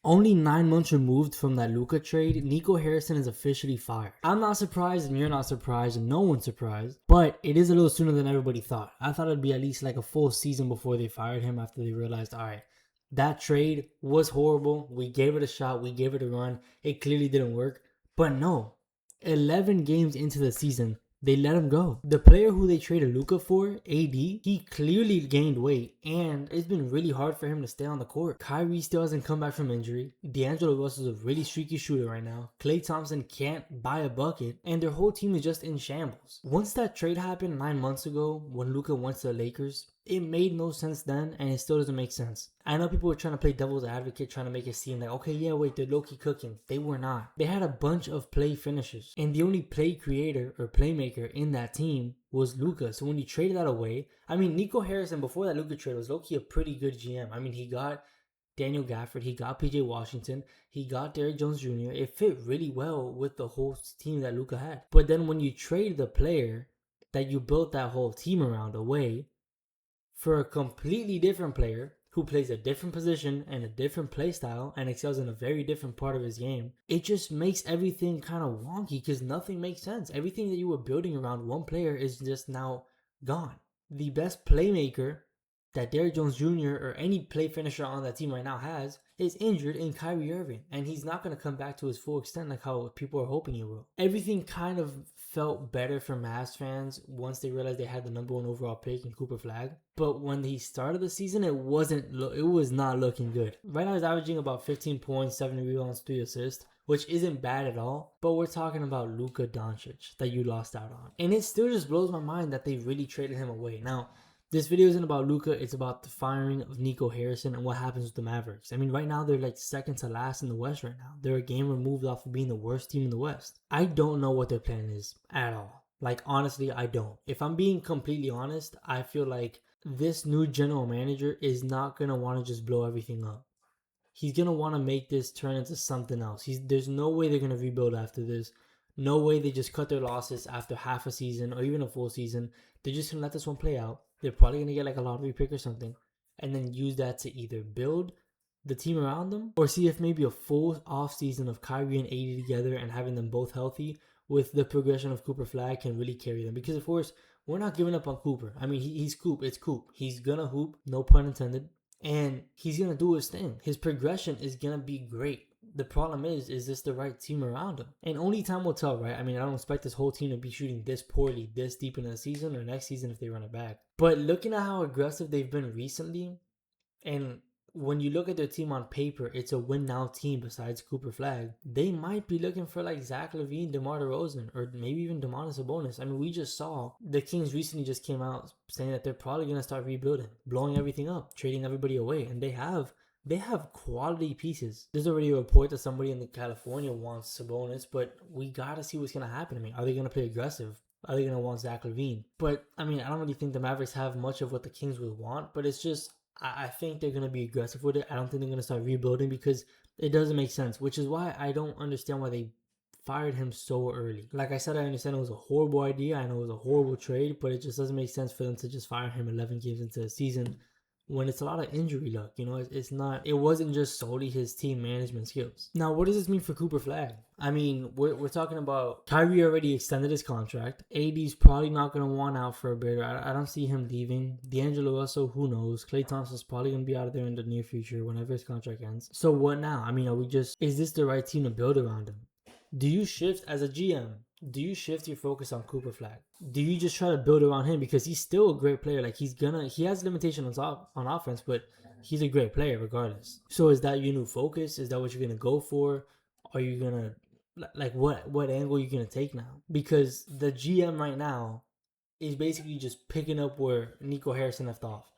Only 9 months removed from that Luka trade, Nico Harrison is officially fired. I'm not surprised, and you're not surprised, and no one's surprised, but it is a little sooner than everybody thought. I thought it'd be at least like a full season before they fired him after they realized, all right, that trade was horrible. We gave it a shot. We gave it a run. It clearly didn't work. But no, 11 games into the season, they let him go. The player who they traded Luka for, AD, he clearly gained weight, and it's been really hard for him to stay on the court. Kyrie still hasn't come back from injury. D'Angelo Russell's a really streaky shooter right now. Klay Thompson can't buy a bucket, and their whole team is just in shambles. Once that trade happened 9 months ago, when Luka went to the Lakers, it made no sense then, and it still doesn't make sense. I know people were trying to play devil's advocate, trying to make it seem like, okay, yeah, wait, they're low-key cooking. They were not. They had a bunch of play finishers, and the only play creator or playmaker in that team was Luka. So when you traded that away, I mean, Nico Harrison, before that Luka trade, was low-key a pretty good GM. I mean, he got Daniel Gafford, he got PJ Washington, he got Derrick Jones Jr. It fit really well with the whole team that Luka had. But then when you trade the player that you built that whole team around away for a completely different player who plays a different position and a different play style and excels in a very different part of his game, it just makes everything kind of wonky because nothing makes sense. Everything that you were building around one player is just now gone. The best playmaker that Derrick Jones Jr. or any play finisher on that team right now has is injured in Kyrie Irving, and he's not going to come back to his full extent like how people are hoping he will. Everything kind of felt better for Mavs fans once they realized they had the number 1 overall pick in Cooper Flag, but when he started the season, it was not looking good. Right now he's averaging about 15 points, 7 rebounds, 3 assists, which isn't bad at all, but we're talking about Luka Doncic that you lost out on. And it still just blows my mind that they really traded him away. Now, this video isn't about Luka, it's about the firing of Nico Harrison and what happens with the Mavericks. I mean, right now they're like second to last in the West right now. They're a game removed off of being the worst team in the West. I don't know what their plan is at all. Like, honestly, I don't. If I'm being completely honest, I feel like this new general manager is not going to want to just blow everything up. He's going to want to make this turn into something else. There's no way they're going to rebuild after this. No way they just cut their losses after half a season or even a full season. They're just going to let this one play out. They're probably going to get like a lottery pick or something and then use that to either build the team around them or see if maybe a full off season of Kyrie and AD together and having them both healthy with the progression of Cooper Flag can really carry them. Because of course, we're not giving up on Cooper. I mean, he's Coop. It's Coop. He's going to hoop, no pun intended. And he's going to do his thing. His progression is going to be great. The problem is this the right team around him? And only time will tell, right? I mean, I don't expect this whole team to be shooting this poorly this deep into the season or next season if they run it back. But looking at how aggressive they've been recently, and when you look at their team on paper, it's a win-now team besides Cooper Flag. They might be looking for like Zach LaVine, DeMar DeRozan, or maybe even Domantas Sabonis. I mean, we just saw the Kings recently just came out saying that they're probably going to start rebuilding, blowing everything up, trading everybody away, and they have quality pieces. There's already a report that somebody in California wants Sabonis, but we got to see what's going to happen. I mean, are they going to play aggressive? Are they going to want Zach LaVine? But, I mean, I don't really think the Mavericks have much of what the Kings would want, but it's just, I think they're going to be aggressive with it. I don't think they're going to start rebuilding because it doesn't make sense, which is why I don't understand why they fired him so early. Like I said, I understand it was a horrible idea. I know it was a horrible trade, but it just doesn't make sense for them to just fire him 11 games into the season when it's a lot of injury luck. You know, it wasn't just solely his team management skills. Now, what does this mean for Cooper Flag? I mean, we're talking about Kyrie already extended his contract. AD's probably not going to want out for a bit. I don't see him leaving. D'Angelo Russell, who knows? Klay Thompson's probably going to be out of there in the near future whenever his contract ends. So what now? I mean, is this the right team to build around him? Do you shift as a GM? Do you shift your focus on Cooper Flag? Do you just try to build around him because he's still a great player? Like he has limitations on offense, but he's a great player regardless. So is that your new focus? Is that what you're gonna go for? Are you gonna like what angle are you gonna take now? Because the GM right now is basically just picking up where Nico Harrison left off.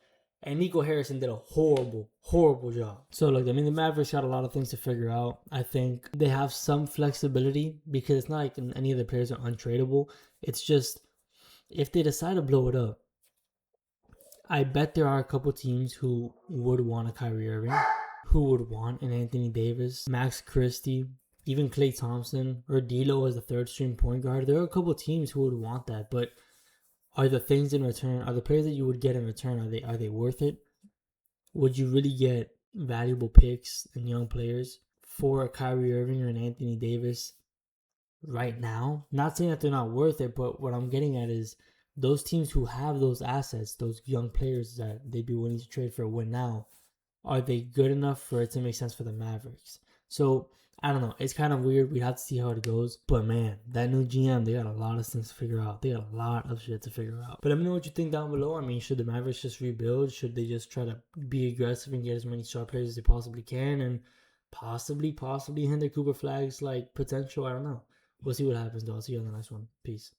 And Nico Harrison did a horrible, horrible job. So look, I mean, the Mavericks got a lot of things to figure out. I think they have some flexibility because it's not like any of the players are untradeable. It's just, if they decide to blow it up, I bet there are a couple teams who would want a Kyrie Irving, who would want an Anthony Davis, Max Christie, even Klay Thompson, or D'Lo as the third string point guard. There are a couple teams who would want that, but are the things in return, are the players that you would get in return, are they worth it? Would you really get valuable picks and young players for Kyrie Irving or an Anthony Davis right now. Not saying that they're not worth it, but what I'm getting at is those teams who have those assets, those young players that they'd be willing to trade for a win now, are they good enough for it to make sense for the Mavericks? So I don't know. It's kind of weird. We have to see how it goes. But man, that new GM, they got a lot of things to figure out. They got a lot of shit to figure out. But let me know what you think down below. I mean, should the Mavericks just rebuild? Should they just try to be aggressive and get as many star players as they possibly can and possibly hinder Cooper Flag's like potential? I don't know. We'll see what happens though. I'll see you on the next one. Peace.